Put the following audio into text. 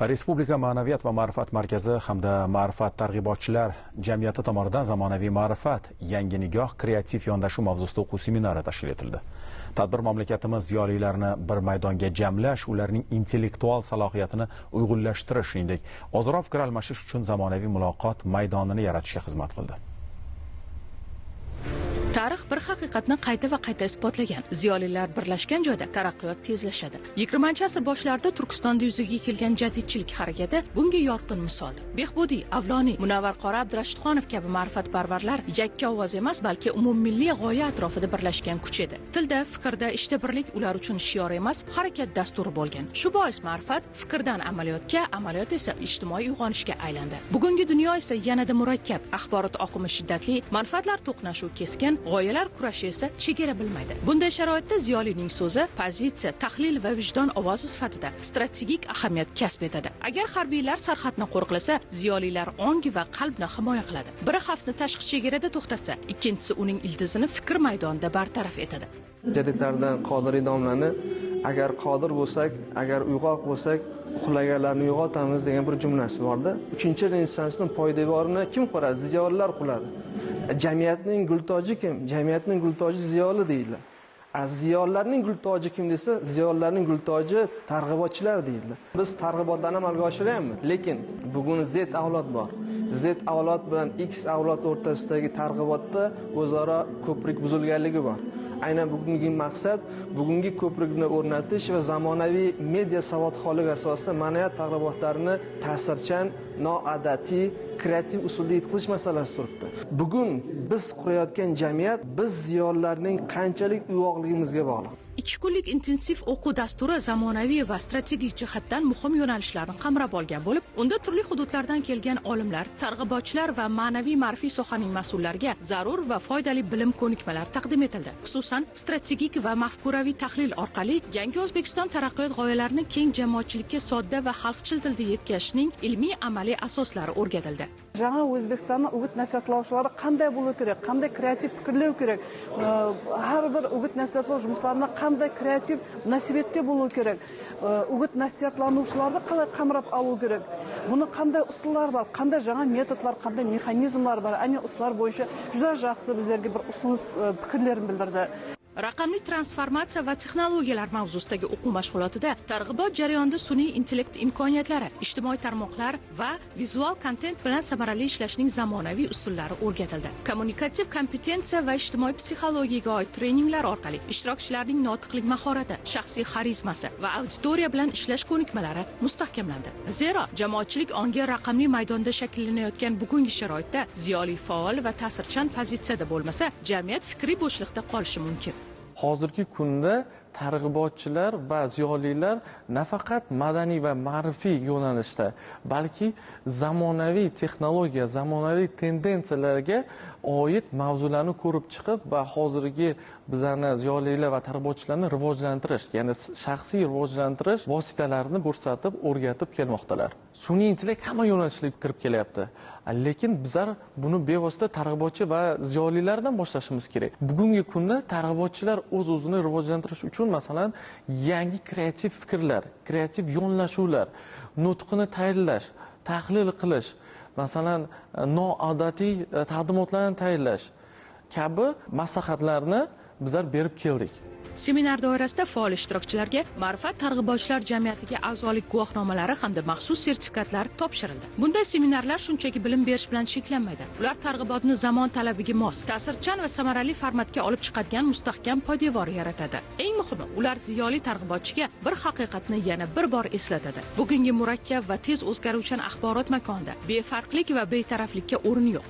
Respublika Ma'naviyat va ma'rifat markazi hamda ma'rifat targ'ibotchilar jamiyati tomonidan zamonaviy ma'rifat, yangi nigoh, kreativ yondashuv mavzusida o'quv seminari tashkil etildi. Tadbir mamlakatimiz ziyolilarini bir maydonga jamlash, ularning intellektual salohiyatini uyg'unlashtirish, shuningdek, ozroq fikr almashish uchun zamonaviy muloqot maydonini yaratishga xizmat qildi. Tarix bir haqiqatni qayta va qayta isbotlagan. Ziyolilar birlashgan joyda taraqqiyot tezlashadi. 20-asr boshlarida Turkistonda yuzaga kelgan jadidchilik harakati bunga yorqin misoldir. Behbudiy, Avloniy, Munavvar qori Abdurashidxonov kabi ma'rifatparvarlar yakka ovoz emas, balki umummilliy g'oya atrofida birlashgan kuch edi. Tilda, fikrda, ishda birlik ular uchun shior emas, harakat dasturi bo'lgan. Shu bois ma'rifat fikrdan amaliyotga, amaliyot esa ijtimoiy uyg'onishga aylandi. Bugungi dunyo esa yanada murakkab, axborot oqimi shiddatli, manfaatlar to'qnashuvi keskin, g'oyalar kurashi esa chegara bilmaydi. Bunday sharoitda ziyolining so'zi, pozitsiya, tahlil va vijdon ovozi sifatida strategik ahamiyat kasb etadi. Agar harbiylar sarhadni qo'riqlasa, ziyolilar ong va qalbni himoya qiladi. Biri xavfni tashqi chegarada to'xtatsa, ikkinchisi uning ildizini fikr maydonida bartaraf etadi. Jadidlardan Qodiriy domlani agar qodir bo'lsak, agar uyg'oq bo'lsak, uxlaganlarni uyg'otamiz degan bir jumlasi borda. 3-renessansning poydevorini kim quradi? Ziyolilar quradi. Jamiyatning gultoji kim? Jamiyatning gultoji ziyoli deydilar. Ziyolilarning gultoji kim desa, ziyolilarning gultoji targ'ibotchilar deydilar. Biz targ'ibotlarni amalga oshiryapmiz, lekin bugun Z avlod bor. Z avlod bilan X avlod o'rtasidagi targ'ibotda o'zaro ko'prik buzilganligi bor. Aynan bugungi maqsad bugungi ko'prikni o'rnatish va zamonaviy media savodxonligi asosida ma'naviyat targ'ibotlarini ta'sirchan, noodatiy, kreativ usulda yetkazish masalasi turibdi. Bugun biz qurayotgan jamiyat biz ziyolilarning qanchalik uyg'oqligimizga bog'liq. 2 kunlik intensiv o'quv dasturi zamonaviy va strategik jihatdan muhim yo'nalishlarni qamrab olgan bo'lib, unda turli hududlardan kelgan olimlar, targ'ibotchilar va ma'naviy ma'rifiy sohaning mas'ullariga zarur va foydali bilim ko'nikmalar taqdim etildi. Xususan, strategik va mafkuraviy tahlil orqali yangi O'zbekiston taraqqiyot g'oyalarini keng jamoatchilikka sodda va xalqchil tilda yetkazishning ilmiy amaliy asoslari o'rgatildi. Жаңа O'zbekistonning o'g'it nasihatlovchilari qanday bo'lishi kerak, qanday kreativ fikrlash kerak, har bir o'g'it nasihatlov жұмыстарына qanday kreativ munosabatga bo'lishi kerak, o'g'it nasihatlanuvchilarni qanday qamrab olish kerak, buni qanday usullar bor, qanday жаңа metodlar, qanday mexanizmlar bor, ayni usullar bo'yicha juda yaxshi bizlarga bir usul fikrlarini bildirdi. Raqamli transformatsiya va texnologiyalar mavzusidagi o'quv mashg'ulotida targ'ibot jarayonida sun'iy intellekt imkoniyatlari, ijtimoiy tarmoqlar va vizual kontent bilan samarali ishlashning zamonaviy usullari o'rgatildi. Kommunikativ kompetensiya va ijtimoiy psixologiyaga oid treninglar orqali ishtirokchilarning notiqlik mahorati, shaxsiy xarizmasi va auditoriya bilan ishlash ko'nikmalari mustahkamlandi. Zero, jamoatchilik ongi raqamli maydonda shakllanayotgan bugungi sharoitda ziyoli faol va ta'sirchan pozitsiyada bo'lmasa, jamiyat fikriy bo'shliqda qolishi mumkin. Hozirgi kunda targ'ibotchilar va ziyolilar nafaqat madaniy va ma'rifiy yo'nalishda, balki zamonaviy texnologiya, zamonaviy tendensiyalarga oid mavzularni ko'rib chiqib va hozirgi bizani ziyolilar va targ'ibotchilarni rivojlantirish, ya'ni shaxsiy rivojlantirish vositalarini ko'rsatib, o'rgatib kelmoqdalar. Sun'iy intellekt hamma yo'nalishlarga kirib kelyapti. Lekin bizlar buni bevosita targ'ibotchi va ziyolilardan boshlashimiz kerak. Bugungi kunda targ'ibotchilar o'z-o'zini rivojlantirish uchun masalan yangi kreativ fikrlar, kreativ yondashuvlar, nutqini tayyorlash, tahlil qilish, masalan noodatiy taqdimotlarni tayyorlash kabi maslahatlarni bizlar berib keldik. Seminar doirasida faol ishtirokchilarga ma'rifat targ'ibotchilar jamiyatiga a'zolik guvohnomalari hamda maxsus sertifikatlar topshirildi. Bunday seminarlar shunchaki bilim berish bilan cheklanmaydi. Ular targ'ibotni zamon talabiga mos, ta'sirchan va samarali formatga olib chiqadigan mustahkam poydevor yaratadi. Eng muhimi, ular ziyoli targ'ibotchiga bir haqiqatni yana bir bor eslatadi. Bugungi murakkab va tez o'zgaruvchan axborot makonida befarqlik va betaraflikka o'rin yo'q.